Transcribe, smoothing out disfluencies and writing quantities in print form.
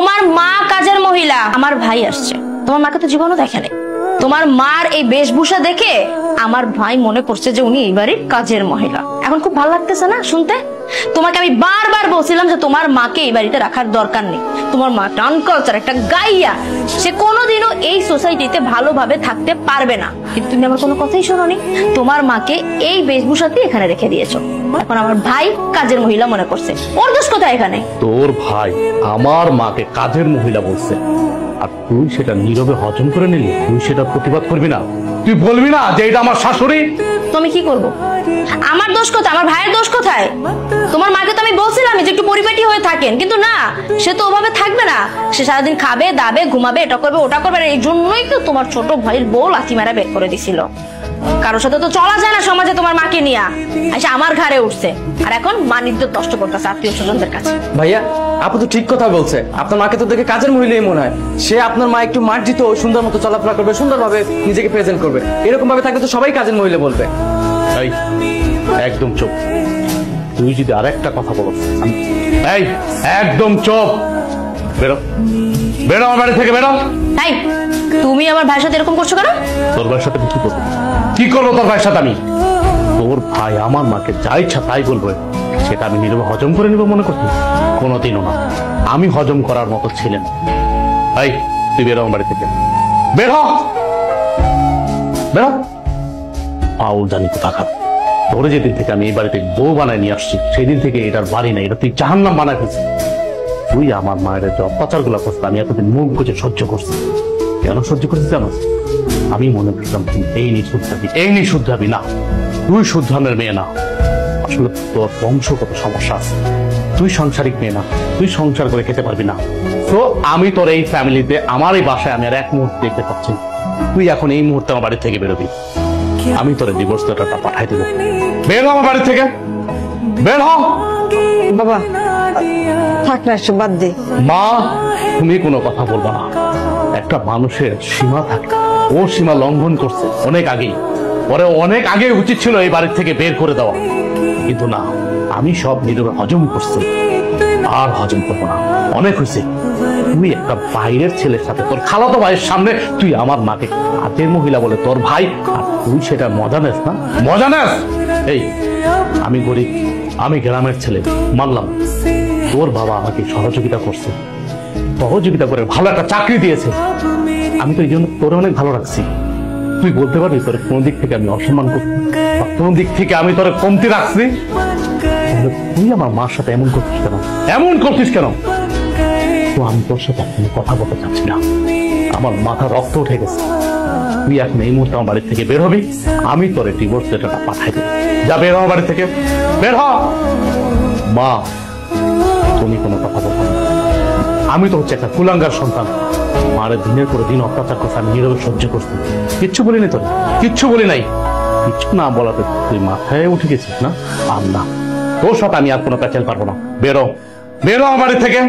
তোমার মা কাজের মহিলা, আমার ভাই আসছে, তোমার মাকে তো জীবনও দেখে নাই। তোমার মার এই বেশভূষা দেখে আমার ভাই মনে করছে যে উনি এই বাড়ির কাজের মহিলা। এখন খুব ভালো লাগতেছে না শুনতে? তোমাকে আমি বারবার বলছিলাম যে তোমার মাকে এই বাড়িতে রাখার দরকার নেই। তোমার মা আনকালচার, একটা গাইয়া, সে কোনোদিনও এই সোসাইটিতে ভালোভাবে থাকতে পারবে না। কিন্তু তুমি আমার কোনো কথাই শোনোনি, তোমার মাকে এই বেশভূষাতেই এখানে রেখে দিয়েছো। এখন আমার ভাই কাজের মহিলা মনে করছে, ওর দোষ কোথায় এখানে? তোর ভাই আমার মাকে কাজের মহিলা বলছে, আর তুই সেটা নীরবে হজম করে নিলি। তুই সেটা প্রতিবাদ করবি না? তুই বলবি না যে এটা আমার শাশুড়ি? তুমি কি করবো? আমার দোষ কোথায়? আমার ভাইয়ের দোষ কোথায়? তোমার মাকে তো আমি বলছিলাম যে একটু পরিপাটি হয়ে থাকেন, কিন্তু না, সে তো ওভাবে থাকবে না। সে সারাদিন খাবে, দাবে, ঘুমাবে, এটা করবে, ওটা করবে। এই জন্যই তো তোমার ছোট ভাইয়ের বউ লাথি মারা বের করে দিছিল। কারোর সাথে তো চলা যায় না সমাজে, তোমার মাকে নিয়ে এসে আমার ঘাড়ে উঠছে, আর এখন মান ইজ্জত নষ্ট করতেছে আত্মীয় স্বজনদের কাছে। ভাইয়া, আপু তো ঠিক কথা বলছে। আপনার মাকে তো দেখে কাজের মহিলাই মনে হয়। সে আপনার মা একটু মার্জিত, সুন্দর মতো চলাফেরা করবে, সুন্দরভাবে নিজেকে প্রেজেন্ট করবে। এরকম ভাবে থাকলে তো সবাই কাজের মহিলা বলবে। এই, একদম চুপ। তুই যদি আরেকটা কথা বলো, এই একদম চুপ। বেরো, বেরো আমার বাড়ি থেকে, বেরো। তাই তুমি আমার ভাইয়ের সাথে এরকম করছো কেন? তোর ভাইয়ের সাথে কি করবো? কি করবো তোর ভাইয়ের সাথে আমি? তোর ভাই আমার মাকে যা ইচ্ছা তাই বলবে, সেটা আমি নীরবে হজম করে নিব মনে করছি? কোনোদিনও না। আমি হজম করার মতো ছিলেন। এই, তুই বেরো আমার বাড়ি থেকে, বেরো, বেরো। পাউল জানি কোথাকার। তোরে যেদিন থেকে আমি এই বাড়িতে বউ বানায় নিয়ে আসছি, সেই দিন থেকে এটার বাড়ি নাই, এটা তুই জাহান্নাম বানায় ফেলছিস। তুই আমার মায়ের যে অত্যাচার গুলা করছিস, আমি এতদিন মুখ বুঝে সহ্য করছি। কেন সহ্য করছিস জানো? আমি মনে করতাম তুই এই নিয়ে শুদ্ধাবি, এই নিয়ে শুদ্ধাবি। না, তুই শুদ্ধামের মেয়ে না। আসলে তোর বংশগত সমস্যা আছে। তুই সাংসারিক মেয়ে না, তুই সংসার করে খেতে পারবি না। তো আমি তোর এই ফ্যামিলিতে, আমার এই বাসায় আমি আর এক মুহূর্তে দেখতে পাচ্ছি। তুই এখন এই মুহূর্তে আমার বাড়ি থেকে বেরোবি। আমি তোর ডিভোর্স লেটারটা পাঠাই দেবো। বের হ আমার বাড়ি থেকে, বের হ। বাবা থাক না, এসব বাদ দে। মা, তুমি কোনো কথা বলবা না। একটা মানুষের সীমা থাকে, ও সীমা লঙ্ঘন করছে অনেক আগেই। পরে অনেক আগে উচিত ছিল এই বাড়ির থেকে বের করে দেওয়া, কিন্তু না, আমি সব নীরবে হজম করছি। আর হজম করবো না, অনেক হয়েছে। তুই একটা বাইরের ছেলের সাথে, তোর খালাতো ভাইয়ের সামনে তুই আমার মাকে কাজের মহিলা বলে তোর ভাই, আর তুই সেটা মজা নেস না? মজা নেস? এই, আমি গরিব, আমি গ্রামের ছেলে, মানলাম। তোর বাবা আমাকে সহযোগিতা করছে, সহযোগিতা করে ভালো একটা চাকরি দিয়েছে। আমি তো এই জন্য তোর অনেক ভালো রাখছি। তুই বলতে পারবি তোর কোন দিক থেকে আমি অসম্মান করছি, কোন দিক থেকে আমি তোর কমতি রাখছি? তুই আমার মার সাথে এমন করছিস কেন? এমন করছিস কেন? তো আমি তোর সাথে এখন কথা বলতে চাচ্ছি না। আমার মাথা রক্ত উঠে গেছে। তুই এখন এই মুহূর্তে আমার বাড়ি থেকে বের হবি। আমি তোর ডিভোর্স লেটারটা পাঠাই দেবো। যা, বের হ আমার বাড়ি থেকে, বের হ। মা, তুমি কোনো কথা বলবো না। আমি তো হচ্ছে একটা কুলাঙ্গার সন্তান। মারে দিনের পরে দিন অত্যাচার করছে, আমি নীরবে সহ্য করছি। কিচ্ছু বলিনি তোর, কিচ্ছু বলি নাই। কিচ্ছু না বলাতে তুই মাথায় উঠে গেছিস না? আর না, তোর সাথে আমি আর কোনো প্যাচাল পারবো না। বেরো, বেরো আমার বাড়ি থেকে।